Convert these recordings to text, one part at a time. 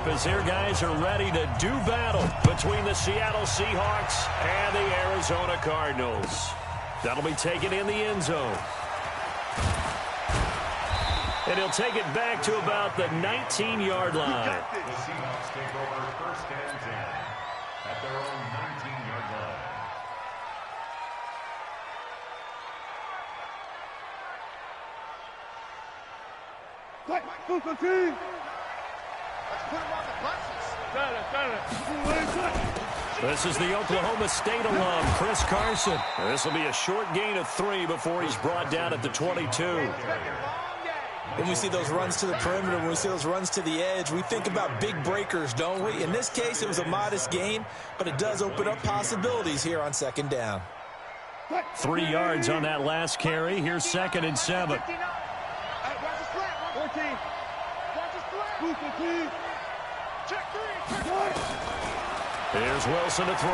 up as their guys are ready to do battle between the Seattle Seahawks and the Arizona Cardinals. That'll be taken in the end zone. And he'll take it back to about the 19-yard line. The Seahawks take over first and 10 at their own 19-yard line. Let's put him on the buses. This is the Oklahoma State alum, Chris Carson. This will be a short gain of 3 before he's brought down at the 22. When we see those runs to the perimeter, when we see those runs to the edge, we think about big breakers, don't we? In this case, it was a modest gain, but it does open up possibilities here on second down. 3 yards on that last carry. Here's 2nd and 7. Here's Wilson to throw.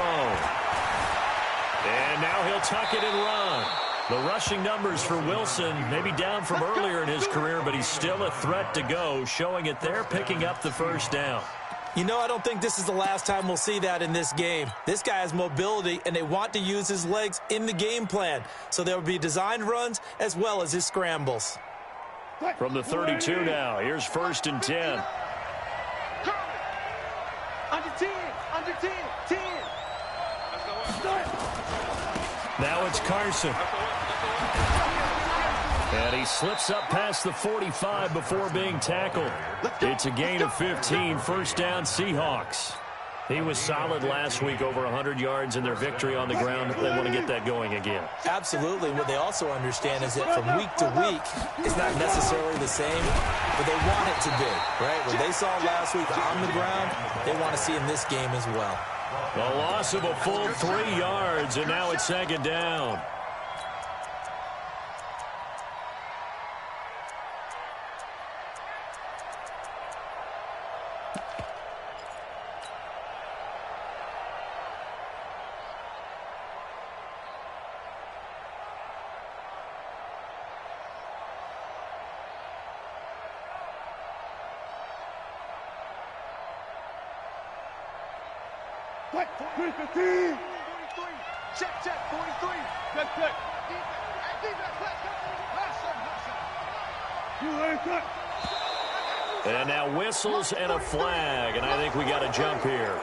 And now he'll tuck it and run. The rushing numbers for Wilson maybe down from earlier in his career, but he's still a threat to go, showing it there, picking up the first down. You know, I don't think this is the last time we'll see that in this game. This guy has mobility, and they want to use his legs in the game plan. So there will be designed runs as well as his scrambles. From the 32 now, here's 1st and 10. Under 10, under 10, 10. Now it's Carson. And he slips up past the 45 before being tackled. It's a gain of 15, first down Seahawks. He was solid last week, over 100 yards in their victory on the ground. They want to get that going again. Absolutely. What they also understand is that from week to week, it's not necessarily the same, but they want it to be, right? What they saw last week on the ground, they want to see in this game as well. A loss of a full 3 yards, and now it's 2nd down. Check, 43. Good. And now whistles and a flag, and I think we got a jump here.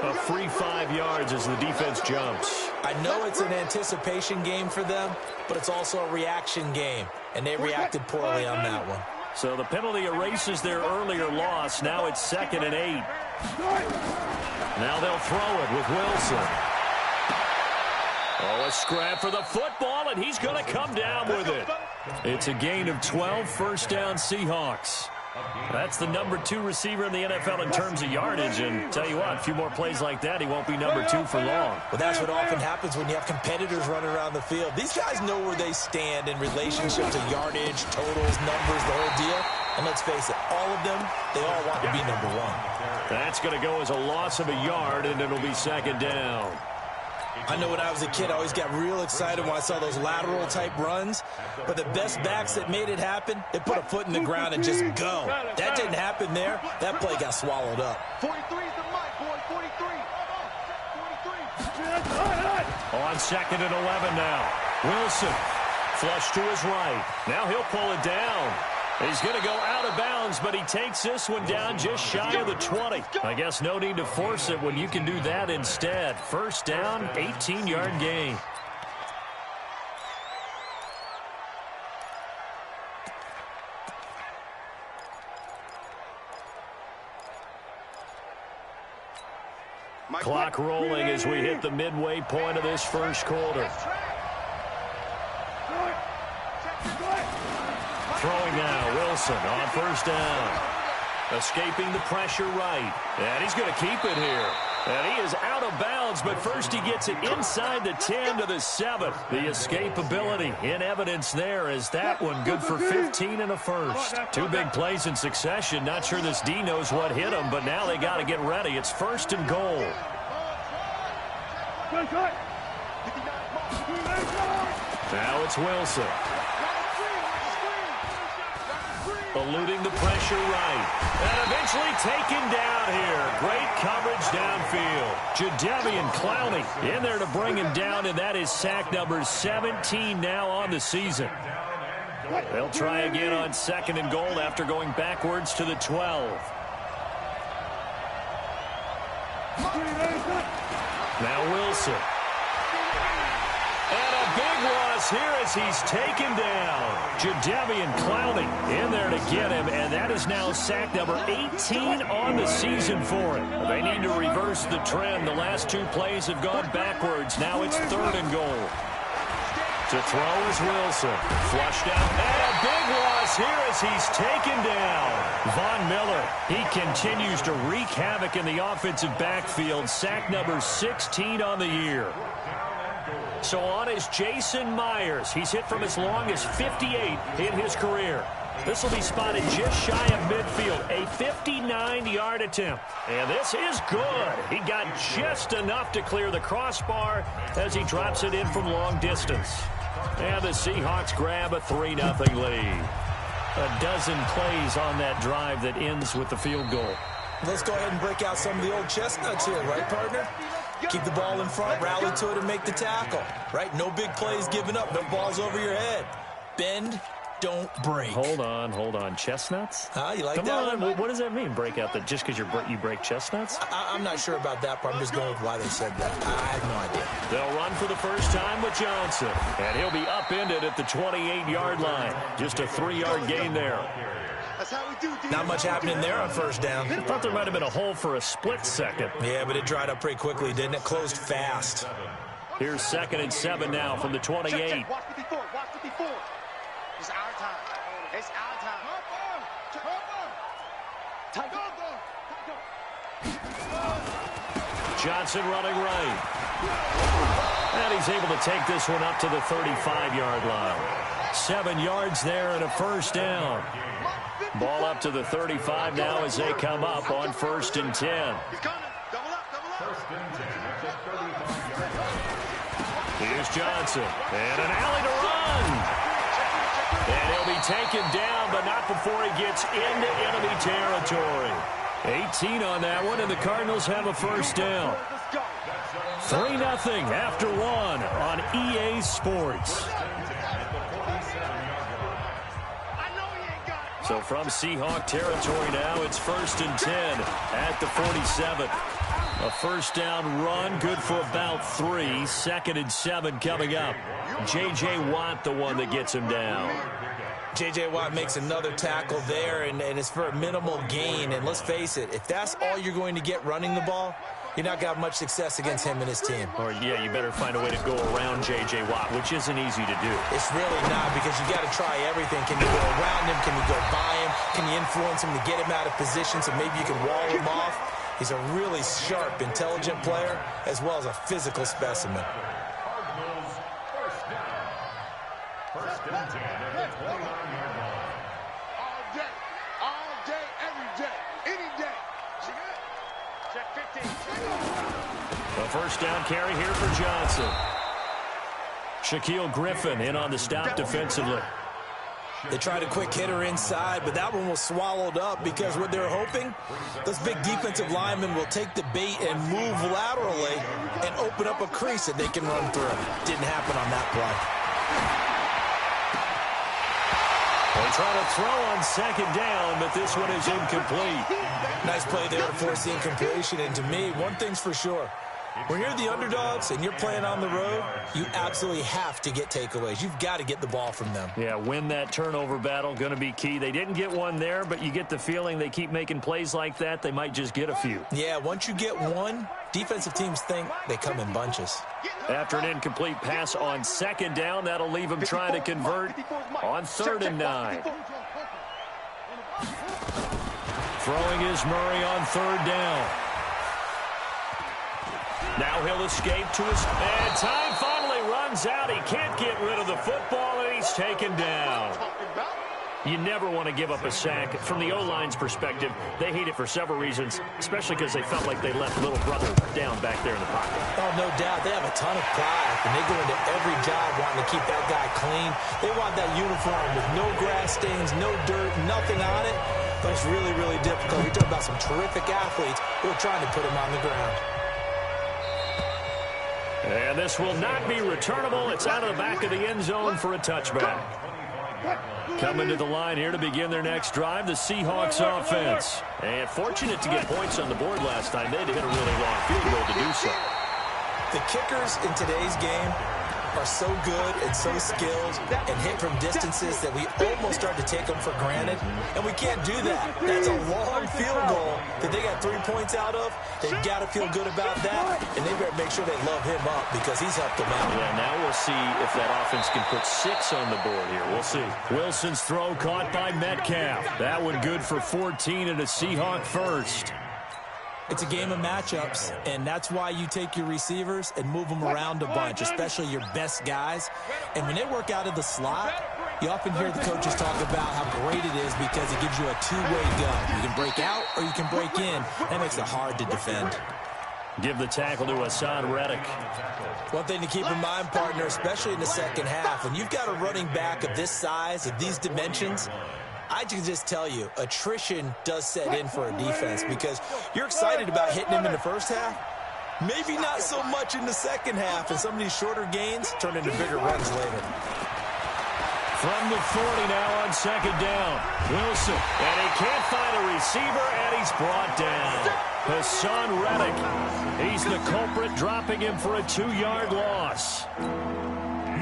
A free 5 yards as the defense jumps. I know it's an anticipation game for them, but it's also a reaction game, and they reacted poorly on that one. So the penalty erases their earlier loss. Now it's 2nd and 8. Now they'll throw it with Wilson. Oh, a scrap for the football, and he's going to come down with it. It's a gain of 12, first down Seahawks. That's the number 2 receiver in the NFL in terms of yardage, and tell you what, a few more plays like that, he won't be number 2 for long. Well, that's what often happens when you have competitors running around the field. These guys know where they stand in relationship to yardage, totals, numbers, the whole deal. And let's face it, all of them, they all want to be number 1. That's going to go as a loss of a yard, and it'll be 2nd down. I know when I was a kid, I always got real excited when I saw those lateral-type runs. But the best backs that made it happen, they put a foot in the ground and just go. That didn't happen there. That play got swallowed up. 43 is the mic, boy. 43. 43. On 2nd and 11 now. Wilson, flush to his right. Now he'll pull it down. He's going to go out of bounds, but he takes this one down just shy of the 20. I guess no need to force it when you can do that instead. First down, 18-yard gain. Clock rolling as we hit the midway point of this first quarter. Throwing now, Wilson on first down. Escaping the pressure right. And he's going to keep it here. And he is out of bounds, but first he gets it inside the 10 to the 7. The escapability in evidence there as that one good for 15 and a first. 2 big plays in succession. Not sure this D knows what hit him, but now they got to get ready. It's 1st and goal. Now it's Wilson. Eluding the pressure right. And eventually taken down coverage downfield. Jadeveon Clowney in there to bring him down, and that is sack number 17 now on the season. They'll try again on 2nd and goal after going backwards to the 12. Now Wilson. And a big loss here as he's taken down. Jadeveon Clowney in there to get him, and that is now sack number 18 on the season for him. They need to reverse the trend. The last 2 plays have gone backwards. Now it's 3rd and goal. To throw is Wilson. Flushed out. And a big loss here as he's taken down. Von Miller, he continues to wreak havoc in the offensive backfield. Sack number 16 on the year. So on is Jason Myers. He's hit from as long as 58 in his career. This will be spotted just shy of midfield. A 59-yard attempt. And this is good. He got just enough to clear the crossbar as he drops it in from long distance. And the Seahawks grab a 3-0 lead. A dozen plays on that drive that ends with the field goal. Let's go ahead and break out some of the old chestnuts here, right, partner? Keep the ball in front, rally to it, and make the tackle, right? No big plays given up, no balls over your head. Bend, don't break. Hold on. Chestnuts? You like Come that on. one? What does that mean, break out? That just because you break chestnuts? I'm not sure about that part. I'm just going with why they said that. I have no idea. They'll run for the first time with Johnson. And he'll be upended at the 28-yard line. Just a 3-yard gain there. That's how we do, Not much happening there on first down. I thought there might have been a hole for a split second. Yeah, but it dried up pretty quickly, didn't it? Closed fast. Here's 2nd and 7 now from the 28. Check. Watch 54. It's our time. It's our time. Johnson running right. And he's able to take this one up to the 35-yard line. 7 yards there and a first down. Ball up to the 35 now as they come up on 1st and 10. He's coming. Double up. First and 10 at the 35-yard line. Here's Johnson. And an alley to run. And he'll be taken down, but not before he gets into enemy territory. 18 on that one, and the Cardinals have a first down. 3-0 after 1 on EA Sports. So from Seahawk territory now, it's 1st and 10 at the 47. A first down run, good for about 3. 2nd and 7 coming up. J.J. Watt, the one that gets him down. J.J. Watt makes another tackle there, and it's for a minimal gain. And let's face it, if that's all you're going to get running the ball, you're not going to have much success against him and his team. Or, yeah, you better find a way to go around J.J. Watt, which isn't easy to do. It's really not, because you got to try everything. Can you go around him? Can you go by him? Can you influence him to get him out of position so maybe you can wall him off? He's a really sharp, intelligent player, as well as a physical specimen. Cardinals first down. First and 10 at the 29-yard line. All day, every day, any day. Check 15. A first down carry here for Johnson. Shaquille Griffin in on the stop defensively. They tried a quick hitter inside, but that one was swallowed up because what they're hoping, those big defensive linemen will take the bait and move laterally and open up a crease that they can run through. Didn't happen on that play. They try to throw on 2nd down, but this one is incomplete. Nice play there to force the incompletion, and to me, one thing's for sure. When you're the underdogs and you're playing on the road, you absolutely have to get takeaways. You've got to get the ball from them. Yeah, win that turnover battle, going to be key. They didn't get one there, but you get the feeling they keep making plays like that, they might just get a few. Yeah, once you get one, defensive teams think they come in bunches. After an incomplete pass on 2nd down, that'll leave them trying to convert on 3rd and 9. Throwing is Murray on 3rd down. Now he'll escape to his... And time finally runs out. He can't get rid of the football, and he's taken down. You never want to give up a sack. From the O-line's perspective, they hate it for several reasons, especially because they felt like they left little brother down back there in the pocket. Oh, no doubt. They have a ton of pride, and they go into every job wanting to keep that guy clean. They want that uniform with no grass stains, no dirt, nothing on it. but it's really, really difficult. We talk about some terrific athletes who are trying to put him on the ground. And this will not be returnable. It's out of the back of the end zone for a touchback. Coming to the line here to begin their next drive, the Seahawks offense. And fortunate to get points on the board last time. They had to hit a really long field goal to do so. The kickers in today's game are so good and so skilled and hit from distances that we almost start to take them for granted, and we can't do that. That's a long field goal that they got 3 points out of. They've got to feel good about that, and they better make sure they love him up because he's helped them out. Yeah, now we'll see if that offense can put 6 on the board here. We'll see. Wilson's throw caught by Metcalf. That one good for 14 and a Seahawk first. It's a game of matchups, and that's why you take your receivers and move them around a bunch, especially your best guys. And when they work out of the slot, you often hear the coaches talk about how great it is because it gives you a two-way go. You can break out or you can break in. That makes it hard to defend. Give the tackle to Hassan Reddick. One thing to keep in mind, partner, especially in the second half, when you've got a running back of this size, of these dimensions, I can just tell you, attrition does set in for a defense because you're excited about hitting him in the first half. Maybe not so much in the second half, and some of these shorter gains turn into bigger runs later. From the 40 now on second down. Wilson, and he can't find a receiver, and he's brought down. Hassan Reddick, he's the culprit, dropping him for a 2-yard loss.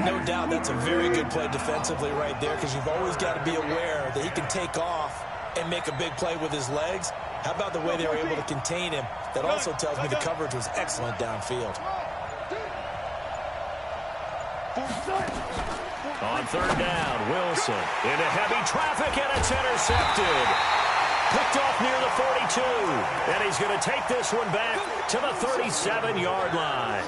No doubt that's a very good play defensively right there because you've always got to be aware that he can take off and make a big play with his legs. How about the way they were able to contain him? That also tells me the coverage was excellent downfield. On third down, Wilson into heavy traffic, and it's intercepted. Picked off near the 42, and he's going to take this one back to the 37-yard line.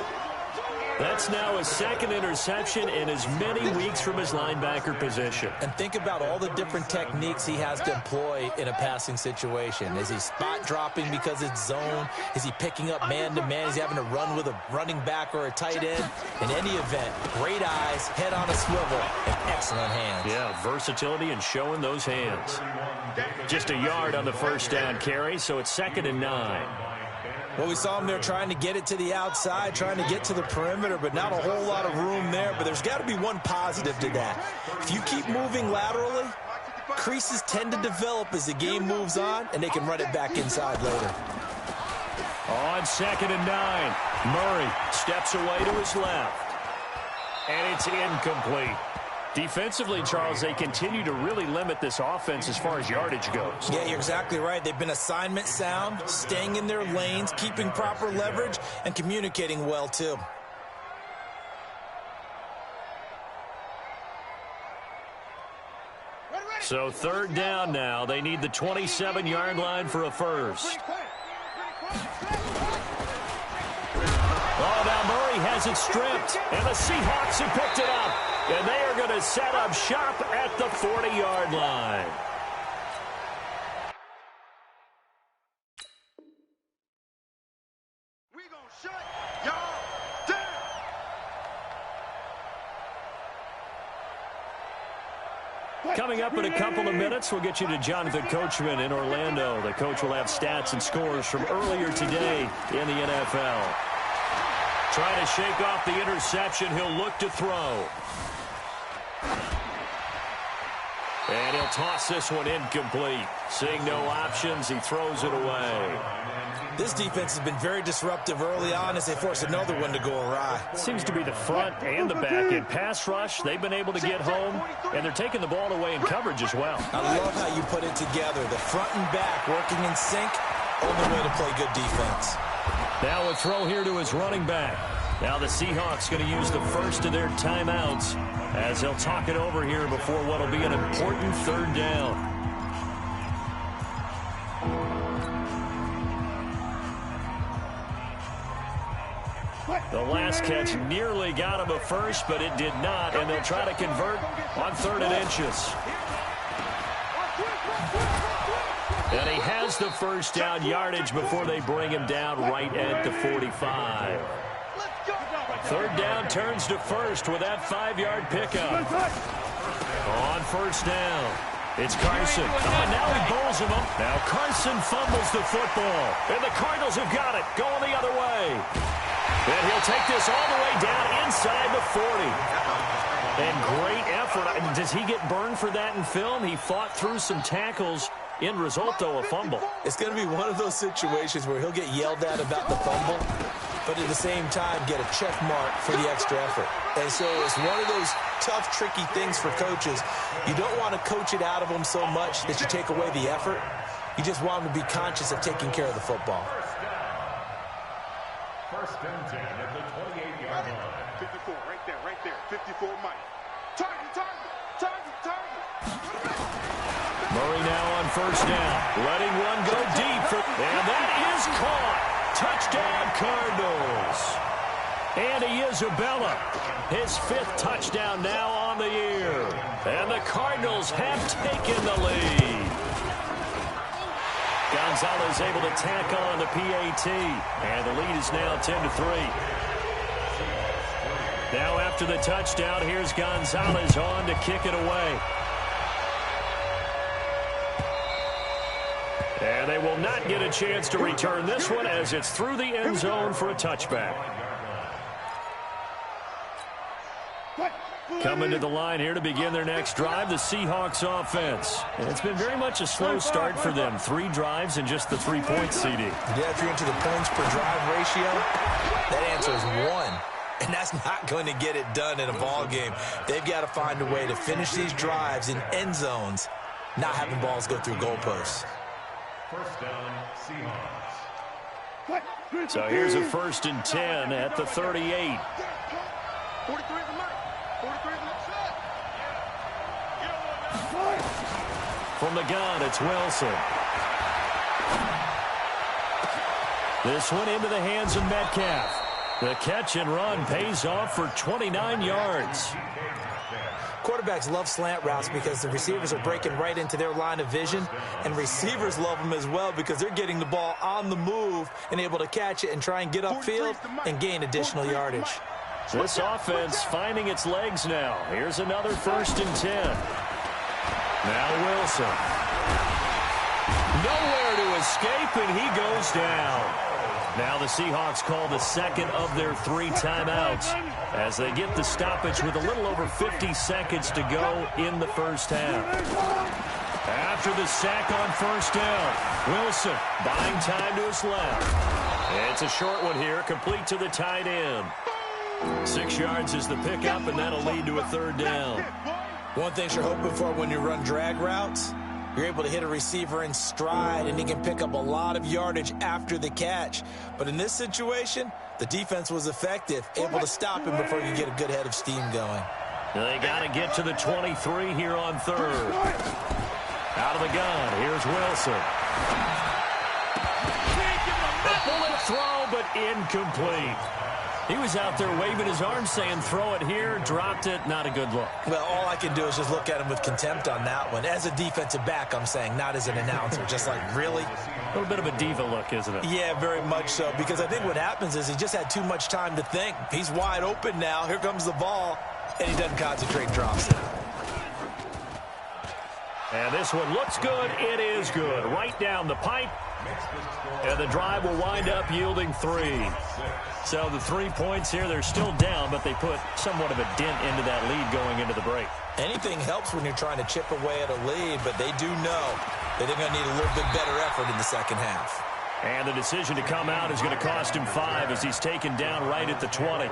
That's now his second interception in as many weeks from his linebacker position. And think about all the different techniques he has to employ in a passing situation. Is he spot dropping because it's zone? Is he picking up man-to-man? Is he having to run with a running back or a tight end? In any event, great eyes, head on a swivel, and excellent hands. Yeah, versatility and showing those hands. Just a yard on the first down carry, so it's 2nd and 9. Well, we saw him there trying to get it to the outside, trying to get to the perimeter, but not a whole lot of room there. But there's got to be one positive to that. If you keep moving laterally, creases tend to develop as the game moves on, and they can run it back inside later. On 2nd and 9, Murray steps away to his left. And it's incomplete. Defensively, Charles, they continue to really limit this offense as far as yardage goes. Yeah, you're exactly right. They've been assignment sound, staying in their lanes, keeping proper leverage, and communicating well, too. So 3rd down now. They need the 27-yard line for a first. Oh, now Murray has it stripped, and the Seahawks have picked it up. And they are going to set up shop at the 40-yard line. We gonna shut y'all down. Coming up in a couple of minutes, we'll get you to Jonathan Coachman in Orlando. The coach will have stats and scores from earlier today in the NFL. Trying to shake off the interception. He'll look to throw. And he'll toss this one incomplete. Seeing no options, he throws it away. This defense has been very disruptive early on as they force another one to go awry. Seems to be the front and the back end. Pass rush, they've been able to get home, and they're taking the ball away in coverage as well. I love how you put it together. The front and back working in sync, only way to play good defense. Now a throw here to his running back. Now the Seahawks going to use the first of their timeouts as they'll talk it over here before what will be an important 3rd down. The last catch nearly got him a first, but it did not, and they'll try to convert on 3rd and inches. And he has the first down yardage before they bring him down right at the 45. 3rd down turns to first with that 5-yard pickup. On 1st down, It's Carson. Oh, now he bowls him up. Now Carson fumbles the football. And the Cardinals have got it. Going the other way. And he'll take this all the way down inside the 40. And great effort. Does he get burned for that in film? He fought through some tackles. End result, though, a fumble. It's going to be one of those situations where he'll get yelled at about the fumble, but at the same time get a check mark for the extra effort. And so it's one of those tough, tricky things for coaches. You don't want to coach it out of them so much that you take away the effort. You just want them to be conscious of taking care of the football. First and 10 at the 28-yard line. 54, right there. 54, Mike. Target. Murray now on first down. Letting one go deep. And that is caught. Touchdown, Cardinals. Andy Isabella, his 5th touchdown now on the year. And the Cardinals have taken the lead. Gonzalez able to tack on the PAT. And the lead is now 10-3. Now after the touchdown, here's Gonzalez on to kick it away. And they will not get a chance to return this one as it's through the end zone for a touchback. Coming to the line here to begin their next drive, the Seahawks offense. And it's been very much a slow start for them. 3 drives and just the 3 points, CD. Yeah, if you're into the points per drive ratio, that answer is 1. And that's not going to get it done in a ball game. They've got to find a way to finish these drives in end zones, not having balls go through goalposts. First down, Seahawks. So here's a 1st and 10 at the 38. 43 is the mic. 43 is the From the gun, it's Wilson. This one into the hands of Metcalf. The catch and run pays off for 29 yards. Quarterbacks love slant routes because the receivers are breaking right into their line of vision, and receivers love them as well because they're getting the ball on the move and able to catch it and try and get upfield and gain additional yardage. This offense finding its legs now. Here's another 1st and 10. Now Wilson. Nowhere to escape, and he goes down. Now the Seahawks call the 2nd of their 3 timeouts as they get the stoppage with a little over 50 seconds to go in the first half. After the sack on first down, Wilson buying time to his left. It's a short one here, complete to the tight end. 6 yards is the pickup, and that'll lead to a 3rd down. One thing you're hoping for when you run drag routes, you're able to hit a receiver in stride, and he can pick up a lot of yardage after the catch. But in this situation, the defense was effective, able to stop him before you get a good head of steam going. They got to get to the 23 here on 3rd. Out of the gun, here's Wilson. A bullet throw, but incomplete. He was out there waving his arms saying, throw it here, dropped it, not a good look. Well, all I can do is just look at him with contempt on that one. As a defensive back, I'm saying, not as an announcer. Just like, really? A little bit of a diva look, isn't it? Yeah, very much so, because I think what happens is he just had too much time to think. He's wide open now. Here comes the ball, and he doesn't concentrate, drops it. And this one looks good. It is good. Right down the pipe. And the drive will wind up yielding 3. So the 3 points here, they're still down, but they put somewhat of a dent into that lead going into the break. Anything helps when you're trying to chip away at a lead, but they do know that they're going to need a little bit better effort in the second half. And the decision to come out is going to cost him 5 as he's taken down right at the 20.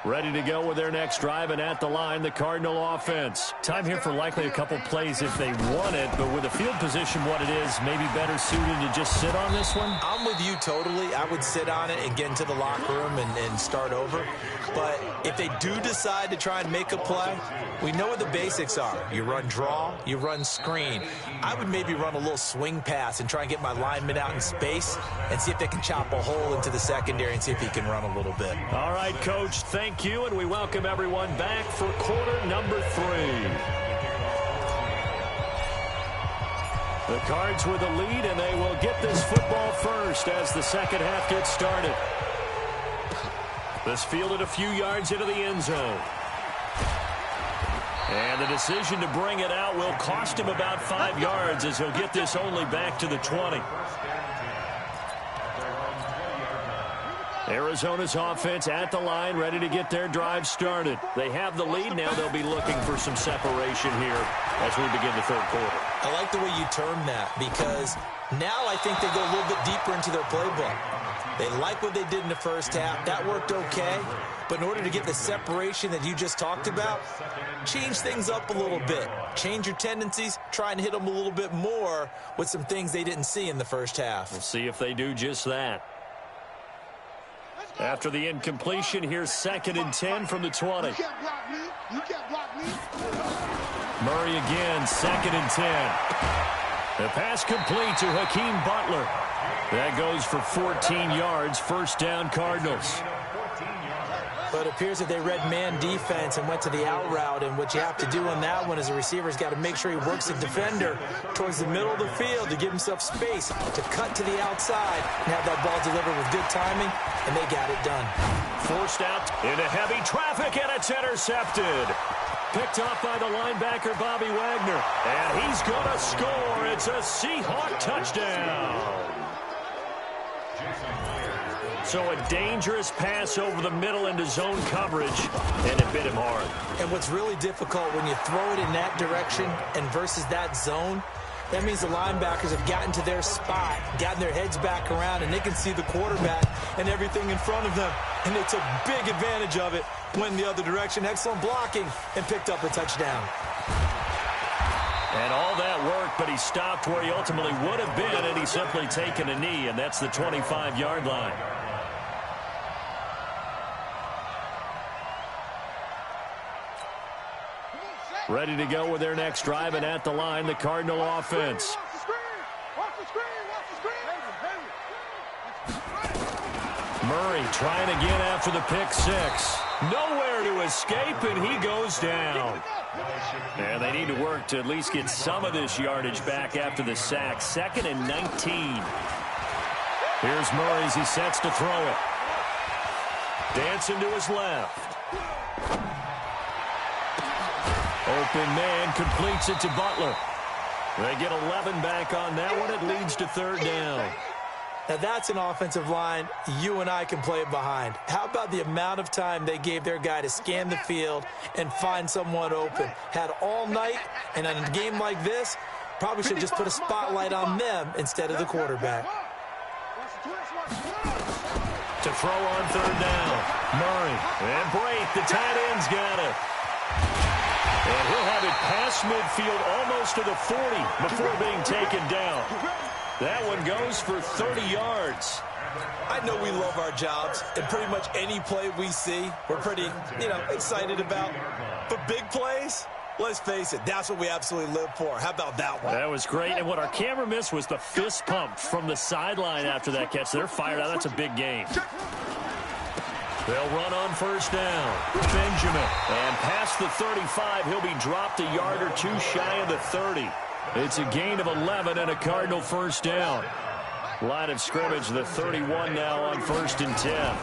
Ready to go with their next drive, and at the line, the Cardinal offense. Time here for likely a couple plays if they want it, but with the field position what it is, maybe better suited to just sit on this one? I'm with you totally. I would sit on it and get into the locker room and start over. But if they do decide to try and make a play, we know what the basics are. You run draw, you run screen. I would maybe run a little swing pass and try and get my lineman out in space and see if they can chop a hole into the secondary and see if he can run a little bit. All right, Coach, thank you, and we welcome everyone back for quarter number 3. The Cards with the lead, and they will get this football first as the second half gets started. This fielded a few yards into the end zone. And the decision to bring it out will cost him about 5 yards as he'll get this only back to the 20. Arizona's offense at the line, ready to get their drive started. They have the lead now. They'll be looking for some separation here as we begin the third quarter. I like the way you term that, because now I think they go a little bit deeper into their playbook. They like what they did in the first half. That worked okay. But in order to get the separation that you just talked about, change things up a little bit. Change your tendencies. Try and hit them a little bit more with some things they didn't see in the first half. We'll see if they do just that. After the incompletion, here's 2nd and 10 from the 20. You can't block me. You can't block me. Murray again, 2nd and 10. The pass complete to Hakeem Butler. That goes for 14 yards, first down Cardinals. But it appears that they read man defense and went to the out route, and what you have to do on that one as a receiver is got to make sure he works the defender towards the middle of the field to give himself space to cut to the outside and have that ball delivered with good timing, and they got it done. Forced out into heavy traffic, and it's intercepted. Picked off by the linebacker, Bobby Wagner. And he's going to score. It's a Seahawk touchdown. So a dangerous pass over the middle into zone coverage, and it bit him hard. And what's really difficult when you throw it in that direction and versus that zone, that means the linebackers have gotten to their spot, gotten their heads back around, and they can see the quarterback and everything in front of them. And they took big advantage of it, went the other direction. Excellent blocking, and picked up a touchdown. And all that worked, but he stopped where he ultimately would have been, and he's simply taken a knee, and that's the 25-yard line. Ready to go with their next drive, and at the line, the Cardinal offense. Murray trying again after the pick six. Nowhere to escape, and he goes down. And they need to work to at least get some of this yardage back after the sack. 2nd and 19. Here's Murray as he sets to throw it. Dancing to his left. Open man completes it to Butler. They get 11 back on that one. It leads to 3rd down. Now that's an offensive line you and I can play behind. How about the amount of time they gave their guy to scan the field and find someone open? Had all night, and in a game like this, probably should just put a spotlight on them instead of the quarterback. To throw on 3rd down. Murray and break. The tight end's got it. And he'll have it past midfield almost to the 40 before being taken down. That one goes for 30 yards. I know we love our jobs, and pretty much any play we see, we're pretty, excited about. But big plays, let's face it, that's what we absolutely live for. How about that one? That was great, and what our camera missed was the fist pump from the sideline after that catch. They're fired out. That's a big game. They'll run on 1st down. Benjamin. And past the 35, he'll be dropped a yard or two shy of the 30. It's a gain of 11 and a Cardinal 1st down. Line of scrimmage, the 31 now on 1st and 10.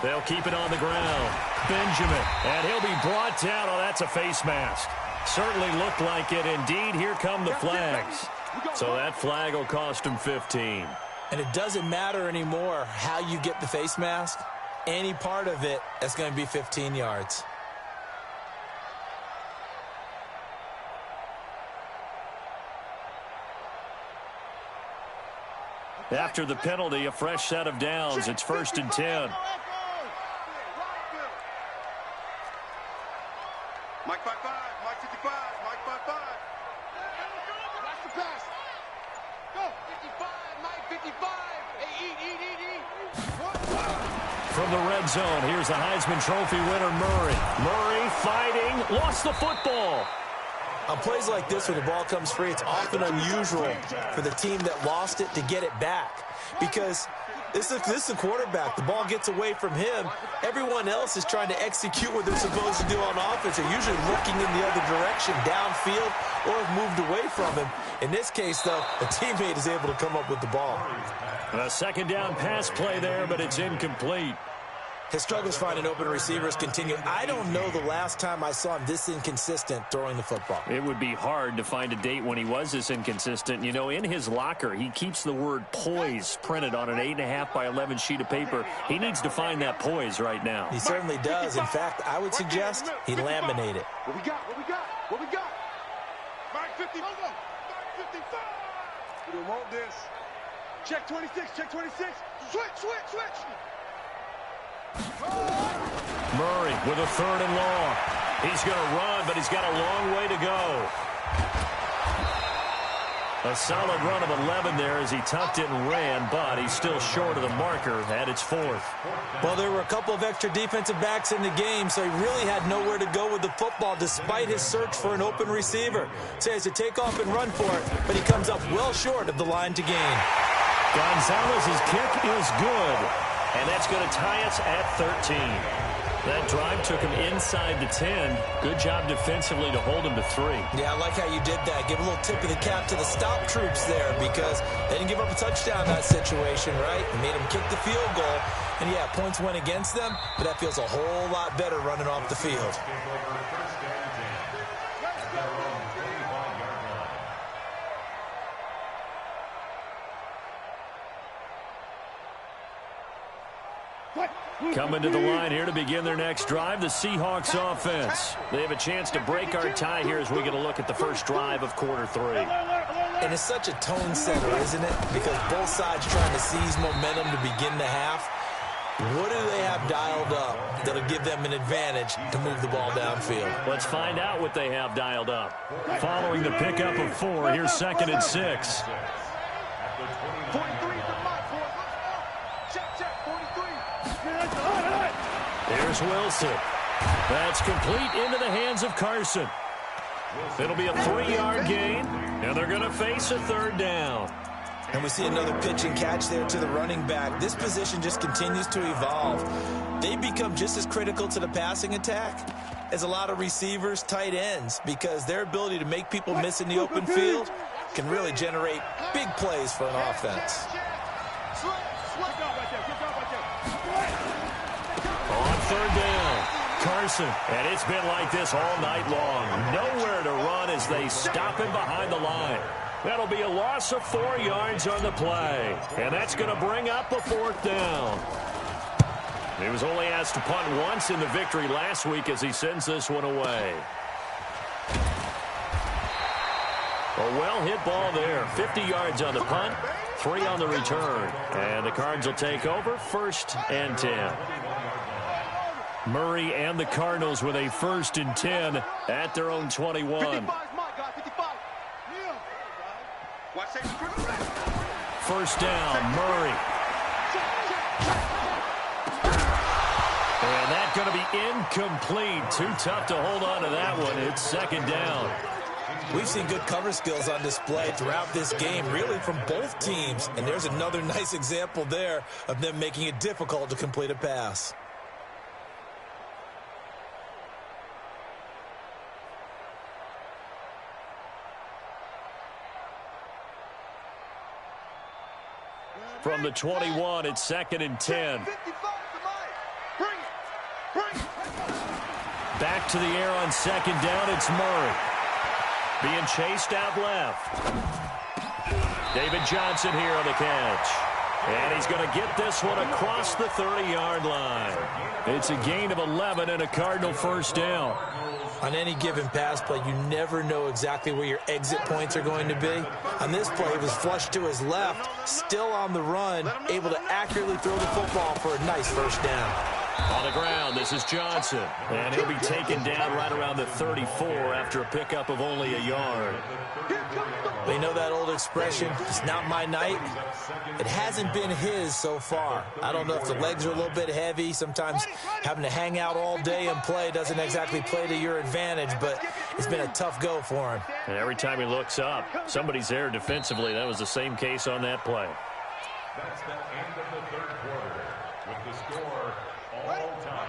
They'll keep it on the ground. Benjamin. And he'll be brought down. Oh, that's a face mask. Certainly looked like it. Indeed, here come the flags. So that flag will cost him 15. And it doesn't matter anymore how you get the face mask. Any part of it, that's going to be 15 yards. After the penalty, a fresh set of downs. It's 1st and 10. Mike 5-5, Mike 55, Mike 5-5. Watch the pass. Go. 55, Mike 55. Hey, eat. From the red zone, here's the Heisman Trophy winner, Murray. Murray fighting, lost the football. On plays like this where the ball comes free, it's often unusual for the team that lost it to get it back. Because this is a quarterback. The ball gets away from him. Everyone else is trying to execute what they're supposed to do on offense. They're usually looking in the other direction, downfield, or have moved away from him. In this case, though, a teammate is able to come up with the ball. A 2nd down pass play there, but it's incomplete. His struggles finding open receivers continue. I don't know the last time I saw him this inconsistent throwing the football. It would be hard to find a date when he was this inconsistent. You know, in his locker, he keeps the word poise printed on an 8.5 by 11 sheet of paper. He needs to find that poise right now. He certainly does. In fact, I would suggest he laminate it. What we got? What we got? What we got? Mark 50. Mark 55. We don't want this. Check 26. Check 26. Switch. Murray with a 3rd and long. He's going to run, but he's got a long way to go. A solid run of 11 there as he tucked it and ran, but he's still short of the marker at its 4th. Well, there were a couple of extra defensive backs in the game, so he really had nowhere to go with the football despite his search for an open receiver. So he has to take off and run for it, but he comes up well short of the line to gain. Gonzalez's kick is good, and that's going to tie us at 13. That drive took him inside the 10. Good job defensively to hold him to 3. Yeah, I like how you did that. Give a little tip of the cap to the stop troops there because they didn't give up a touchdown in that situation, right? Made them kick the field goal. And, yeah, points went against them, but that feels a whole lot better running off the field. Coming to the line here to begin their next drive, the Seahawks offense. They have a chance to break our tie here as we get a look at the first drive of quarter 3. And it's such a tone setter, isn't it? Because both sides trying to seize momentum to begin the half. What do they have dialed up that'll give them an advantage to move the ball downfield? Let's find out what they have dialed up. Following the pickup of 4, here's 2nd and 6. 43 is the mark, boys. Check, 43. Here's Wilson. That's complete into the hands of Carson. It'll be a 3-yard gain, and they're going to face a 3rd down. And we see another pitch and catch there to the running back. This position just continues to evolve. They become just as critical to the passing attack as a lot of receivers, tight ends, because their ability to make people miss in the open field can really generate big plays for an offense. On 3rd down, Carson. And it's been like this all night long. Nowhere to run as they stop him behind the line. That'll be a loss of 4 yards on the play. And that's going to bring up a 4th down. He was only asked to punt once in the victory last week as he sends this one away. A well-hit ball there. 50 yards on the punt, 3 on the return. And the Cards will take over 1st and 10. Murray and the Cardinals with a 1st and 10 at their own 21. 1st down, Murray. And that's going to be incomplete. Too tough to hold on to that one. It's 2nd down. We've seen good cover skills on display throughout this game, really from both teams. And there's another nice example there of them making it difficult to complete a pass. From the 21, it's 2nd and 10. Back to the air on 2nd down, it's Murray. Being chased out left. David Johnson here on the catch. And he's going to get this one across the 30-yard line. It's a gain of 11 and a Cardinal 1st down. On any given pass play, you never know exactly where your exit points are going to be. On this play, he was flushed to his left, still on the run, able to accurately throw the football for a nice 1st down. On the ground, this is Johnson. And he'll be taken down right around the 34 after a pickup of only a yard. They know that old expression, it's not my night. It hasn't been his so far. I don't know if the legs are a little bit heavy. Sometimes having to hang out all day and play doesn't exactly play to your advantage, but it's been a tough go for him. And every time he looks up, somebody's there defensively. That was the same case on that play. That's the end of the 3rd quarter with the score all time.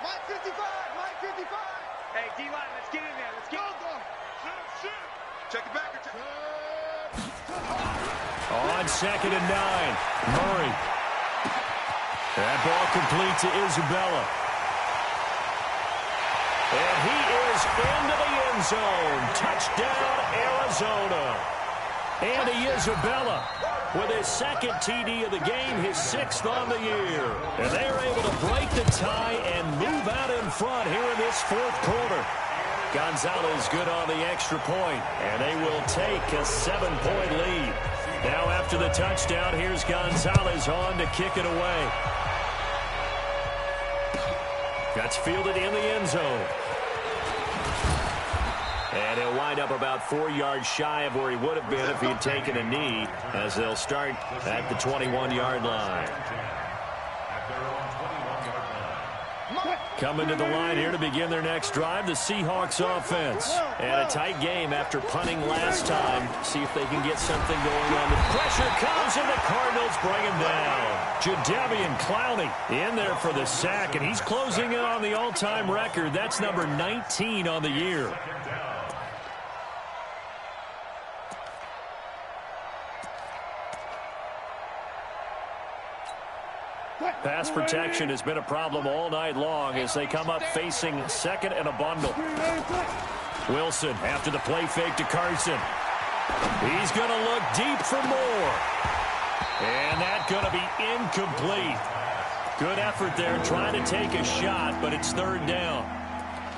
Mike 55, Mike 55. Hey, D-line, let's get in there. Let's get in there. Check it back. On 2nd and 9, Murray. That ball complete to Isabella. And he is into the end zone. Touchdown, Arizona. Andy Isabella with his 2nd TD of the game, his 6th on the year. And they're able to break the tie and move out in front here in this 4th quarter. Gonzalez good on the extra point, and they will take a 7-point lead. Now after the touchdown, here's Gonzalez on to kick it away. That's fielded in the end zone. And he'll wind up about 4 yards shy of where he would have been if he had taken a knee, as they'll start at the 21-yard line. Coming to the line here to begin their next drive, the Seahawks offense. And a tight game after punting last time. See if they can get something going on. The pressure comes, and the Cardinals bring him down. Jadeveon Clowney in there for the sack, and he's closing in on the all-time record. That's number 19 on the year. Pass protection has been a problem all night long as they come up facing 2nd and a bundle. Wilson after the play fake to Carson. He's going to look deep for more. And that's going to be incomplete. Good effort there trying to take a shot, but it's 3rd down.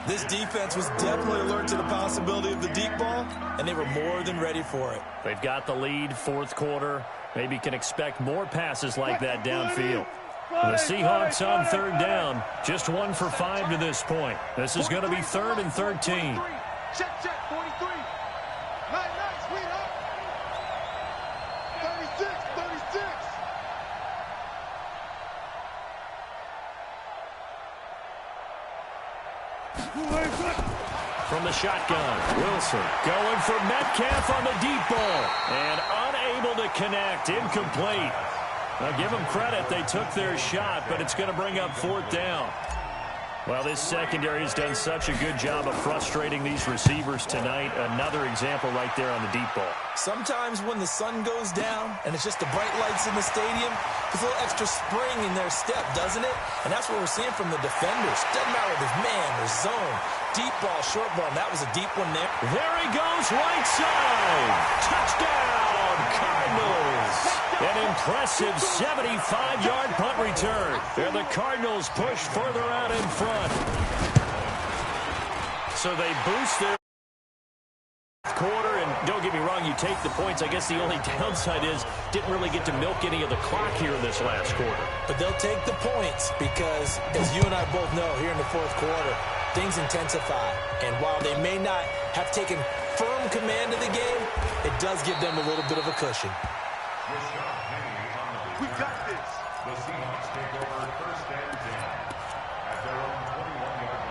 This defense was definitely alert to the possibility of the deep ball, and they were more than ready for it. They've got the lead, 4th quarter. Maybe can expect more passes like that downfield. The Seahawks on 3rd down, just 1 for 5 to this point. This is going to be 3rd and 13. Check, 43. Nice, sweetheart. 36. From the shotgun, Wilson going for Metcalf on the deep ball. And unable to connect, incomplete. Now, give them credit. They took their shot, but it's going to bring up 4th down. Well, this secondary has done such a good job of frustrating these receivers tonight. Another example right there on the deep ball. Sometimes when the sun goes down and it's just the bright lights in the stadium, there's a little extra spring in their step, doesn't it? And that's what we're seeing from the defenders. Doesn't matter if there's man or zone. Deep ball, short ball, and that was a deep one there. There he goes, right side. Touchdown, Cardinals. An impressive 75-yard punt return. And the Cardinals push further out in front. So they boost their quarter, and don't get me wrong, you take the points. I guess the only downside is didn't really get to milk any of the clock here in this last quarter. But they'll take the points because, as you and I both know, here in the 4th quarter, things intensify. And while they may not have taken firm command of the game, it does give them a little bit of a cushion. We got this. The Seahawks take over 1st and 10 at their own 21-yard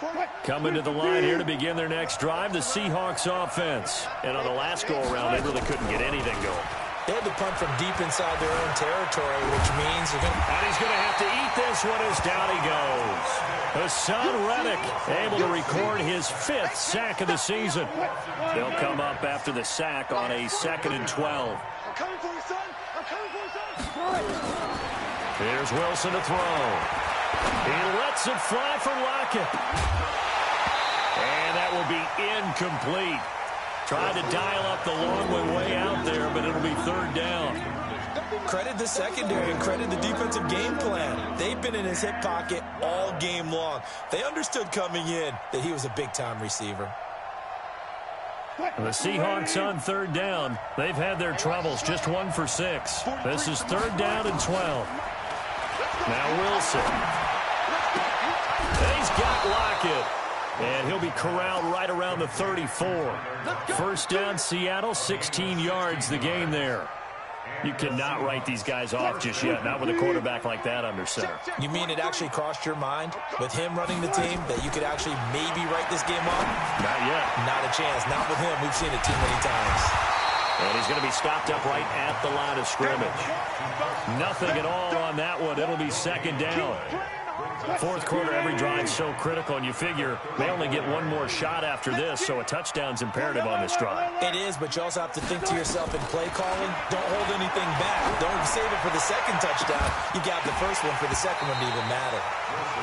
line. Coming to the line here to begin their next drive, the Seahawks offense. And on the last go-around, they really couldn't get anything going. They had to punt from deep inside their own territory, which means they're going to... And he's going to have to eat this one as down he goes. Hassan Reddick able to record his 5th sack of the season. They'll come up after the sack on a 2nd and 12. I'm coming for you, son. I'm coming for you, son. Here's Wilson to throw. He lets it fly for Lockett. And that will be incomplete. Tried to dial up the long way out there, but it'll be 3rd down. Credit the secondary and credit the defensive game plan. They've been in his hip pocket all game long. They understood coming in that he was a big-time receiver. The Seahawks on 3rd down. They've had their troubles, just 1 for 6. This is 3rd down and 12. Now Wilson. And he's got Lockett. And he'll be corralled right around the 34. 1st down, Seattle, 16 yards the gain there. You cannot write these guys off just yet, not with a quarterback like that under center. You mean it actually crossed your mind with him running the team that you could actually maybe write this game off? Not yet. Not a chance. Not with him. We've seen it too many times. And he's going to be stopped up right at the line of scrimmage. Nothing at all on that one. It'll be 2nd down. Fourth quarter, every drive so critical, and you figure they only get one more shot after this, so a touchdown's imperative on this drive. It is, but you also have to think to yourself in play calling, don't hold anything back. Don't save it for the second touchdown. You got the first one for the second one to even matter.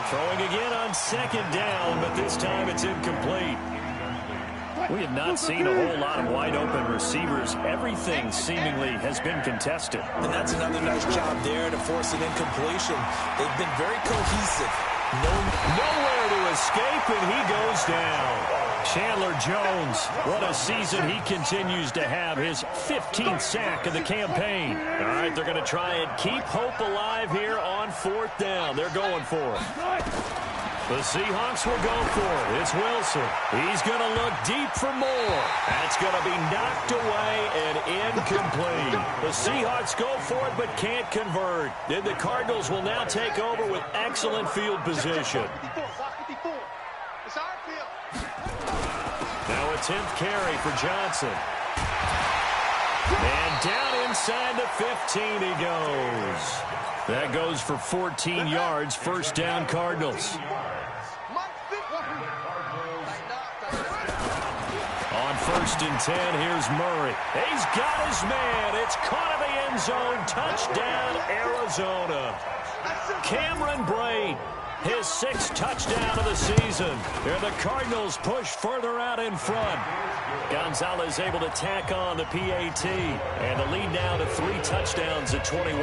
Throwing again on second down, but this time it's incomplete. We have not seen a whole lot of wide-open receivers. Everything seemingly has been contested. And that's another nice job there to force an incompletion. They've been very cohesive. Nowhere to escape, and he goes down. Chandler Jones, what a season he continues to have, his 15th sack of the campaign. All right, they're going to try and keep hope alive here on fourth down. They're going for it. The Seahawks will go for it. It's Wilson. He's going to look deep for more. That's going to be knocked away and incomplete. The Seahawks go for it but can't convert. Then the Cardinals will now take over with excellent field position. Now a 10th carry for Johnson. And down inside the 15 he goes. That goes for 14 yards. First down, Cardinals. On first and 10, here's Murray. He's got his man. It's caught in the end zone. Touchdown, Arizona. Cameron Brate, his 6th touchdown of the season. And the Cardinals push further out in front. Gonzalez able to tack on the PAT. And the lead now to 3 touchdowns at 21.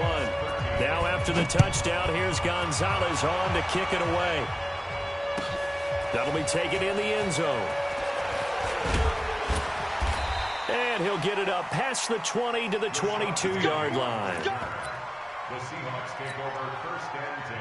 Now after the touchdown, here's Gonzalez on to kick it away. That'll be taken in the end zone. And he'll get it up past the 20 to the 22-yard line. The Seahawks take over first and 10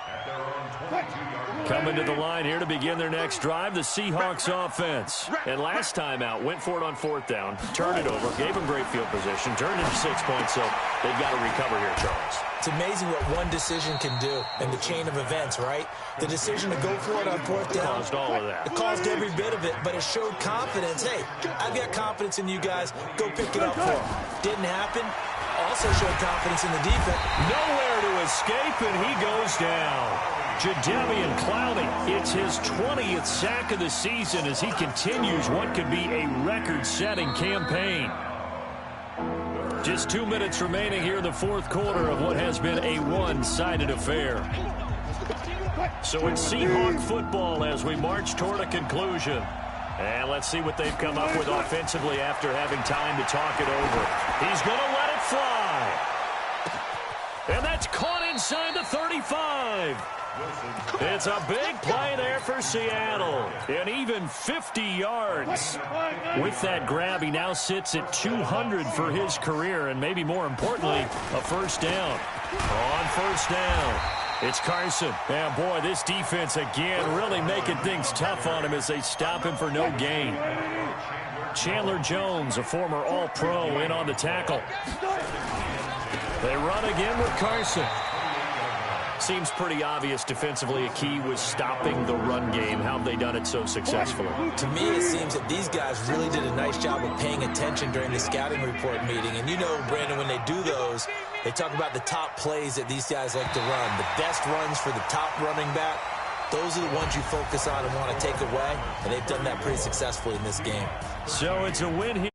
at their own 22-yard line. Coming to the line here to begin their next drive, the Seahawks offense. And last time out, went for it on fourth down, turned it over, gave them great field position, turned into 6 points, so they've got to recover here, Charles. It's amazing what one decision can do in the chain of events, right? The decision to go for it on fourth down. Caused all of that. It caused every bit of it, but it showed confidence. Hey, I've got confidence in you guys. Go pick it up for them. Didn't happen. Also showed confidence in the defense. Nowhere to escape, and he goes down. Jadeveon Clowney, it's his 20th sack of the season as he continues what could be a record-setting campaign. Just 2 minutes remaining here in the fourth quarter of what has been a one-sided affair. So it's Seahawk football as we march toward a conclusion. And let's see what they've come up with offensively after having time to talk it over. He's going to let it fly. And that's caught inside the 35. It's a big play there for Seattle. And even 50 yards. With that grab, he now sits at 200 for his career. And maybe more importantly, a first down. On first down, it's Carson. And boy, this defense again really making things tough on him as they stop him for no gain. Chandler Jones, a former All-Pro, in on the tackle. They run again with Carson. Seems pretty obvious defensively a key was stopping the run game. How have they done it so successfully? To me, it seems that these guys really did a nice job of paying attention during the scouting report meeting. And you know, Brandon, when they do those, they talk about the top plays that these guys like to run. The best runs for the top running back. Those are the ones you focus on and want to take away. And they've done that pretty successfully in this game. So it's a win here.